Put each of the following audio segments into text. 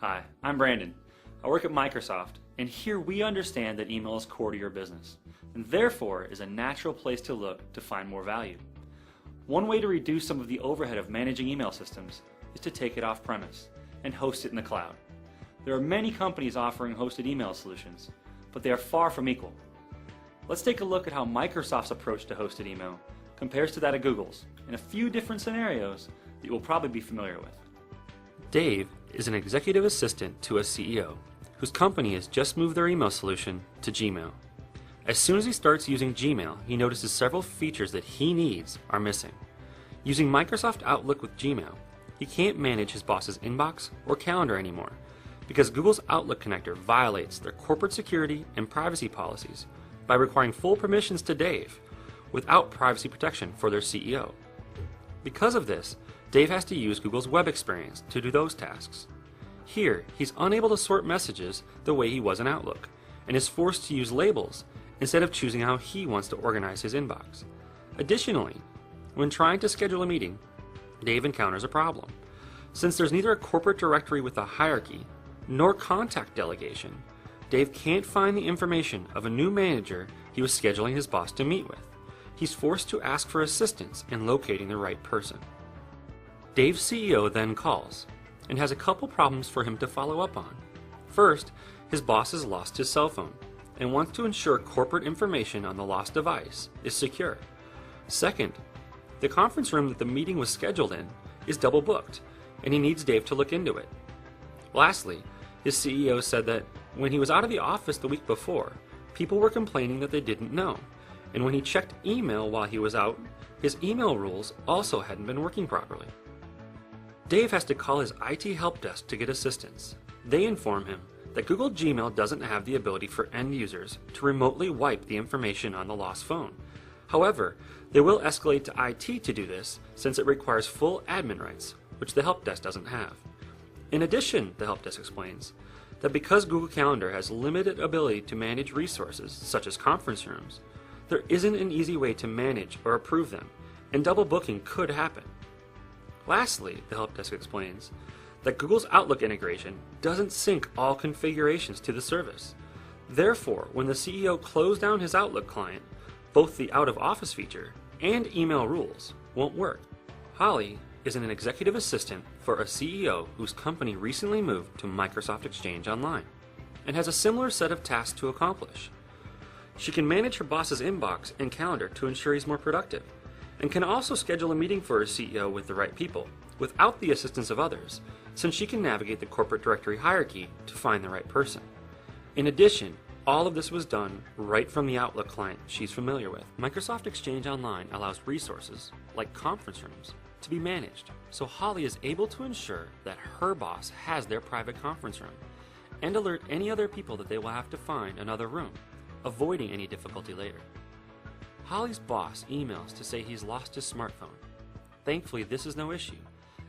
Hi, I'm Brandon. I work at Microsoft, and here we understand that email is core to your business, and therefore is a natural place to look to find more value. One way to reduce some of the overhead of managing email systems is to take it off premise and host it in the cloud. There are many companies offering hosted email solutions, but they are far from equal. Let's take a look at how Microsoft's approach to hosted email compares to that of Google's in a few different scenarios that you will probably be familiar with. Dave is an executive assistant to a CEO whose company has just moved their email solution to Gmail. As soon as he starts using Gmail, he notices several features that he needs are missing. Using Microsoft Outlook with Gmail, he can't manage his boss's inbox or calendar anymore because Google's Outlook connector violates their corporate security and privacy policies by requiring full permissions to Dave without privacy protection for their CEO. Because of this, Dave has to use Google's web experience to do those tasks. Here, he's unable to sort messages the way he was in Outlook, and is forced to use labels instead of choosing how he wants to organize his inbox. Additionally, when trying to schedule a meeting, Dave encounters a problem. Since there's neither a corporate directory with a hierarchy, nor contact delegation, Dave can't find the information of a new manager he was scheduling his boss to meet with. He's forced to ask for assistance in locating the right person. Dave's CEO then calls and has a couple problems for him to follow up on. First, his boss has lost his cell phone and wants to ensure corporate information on the lost device is secure. Second, the conference room that the meeting was scheduled in is double booked and he needs Dave to look into it. Lastly, his CEO said that when he was out of the office the week before, people were complaining that they didn't know, and when he checked email while he was out, his email rules also hadn't been working properly. Dave has to call his IT help desk to get assistance. They inform him that Google Gmail doesn't have the ability for end users to remotely wipe the information on the lost phone. However, they will escalate to IT to do this since it requires full admin rights, which the help desk doesn't have. In addition, the help desk explains that because Google Calendar has limited ability to manage resources such as conference rooms, there isn't an easy way to manage or approve them, and double booking could happen. Lastly, the help desk explains that Google's Outlook integration doesn't sync all configurations to the service. Therefore, when the CEO closed down his Outlook client, both the out-of-office feature and email rules won't work. Holly is an executive assistant for a CEO whose company recently moved to Microsoft Exchange Online and has a similar set of tasks to accomplish. She can manage her boss's inbox and calendar to ensure he's more productive, and can also schedule a meeting for her CEO with the right people, without the assistance of others, since she can navigate the corporate directory hierarchy to find the right person. In addition, all of this was done right from the Outlook client she's familiar with. Microsoft Exchange Online allows resources, like conference rooms, to be managed, so Holly is able to ensure that her boss has their private conference room, and alert any other people that they will have to find another room, avoiding any difficulty later. Holly's boss emails to say he's lost his smartphone. Thankfully, this is no issue,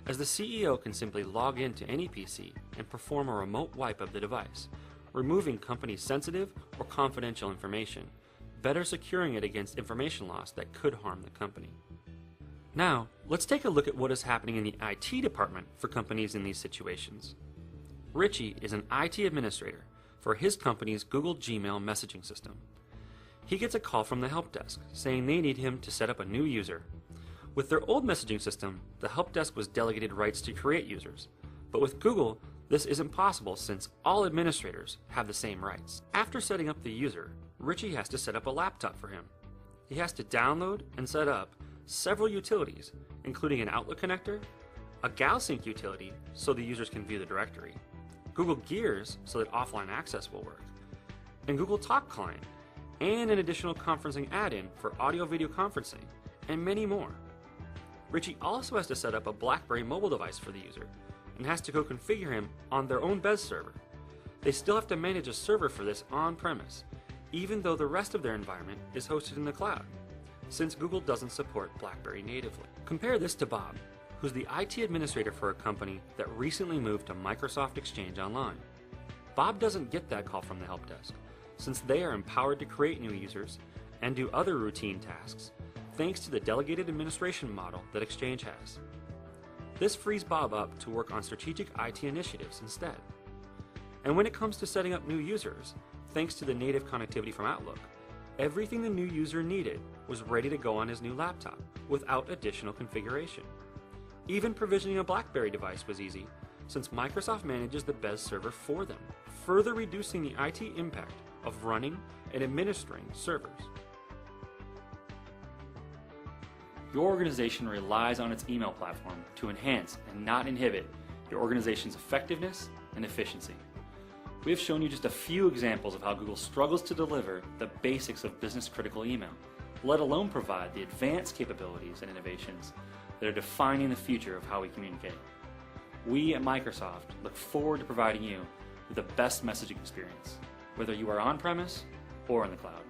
as the CEO can simply log into any PC and perform a remote wipe of the device, removing company sensitive or confidential information, better securing it against information loss that could harm the company. Now, let's take a look at what is happening in the IT department for companies in these situations. Richie is an IT administrator for his company's Google Gmail messaging system. He gets a call from the help desk saying they need him to set up a new user. With their old messaging system, the help desk was delegated rights to create users, but with Google, this isn't possible since all administrators have the same rights. After setting up the user, Richie has to set up a laptop for him. He has to download and set up several utilities, including an Outlook connector, a GalSync utility so the users can view the directory, Google Gears so that offline access will work, and Google Talk Client, and an additional conferencing add-in for audio-video conferencing, and many more. Richie also has to set up a BlackBerry mobile device for the user, and has to go configure him on their own Bez server. They still have to manage a server for this on-premise, even though the rest of their environment is hosted in the cloud, since Google doesn't support BlackBerry natively. Compare this to Bob, who's the IT administrator for a company that recently moved to Microsoft Exchange Online. Bob doesn't get that call from the help desk, since they are empowered to create new users and do other routine tasks, thanks to the delegated administration model that Exchange has. This frees Bob up to work on strategic IT initiatives instead. And when it comes to setting up new users, thanks to the native connectivity from Outlook, everything the new user needed was ready to go on his new laptop without additional configuration. Even provisioning a BlackBerry device was easy, since Microsoft manages the BES server for them, further reducing the IT impact of running and administering servers. Your organization relies on its email platform to enhance and not inhibit your organization's effectiveness and efficiency. We have shown you just a few examples of how Google struggles to deliver the basics of business-critical email, let alone provide the advanced capabilities and innovations that are defining the future of how we communicate. We at Microsoft look forward to providing you with the best messaging experience, whether you are on-premise or in the cloud.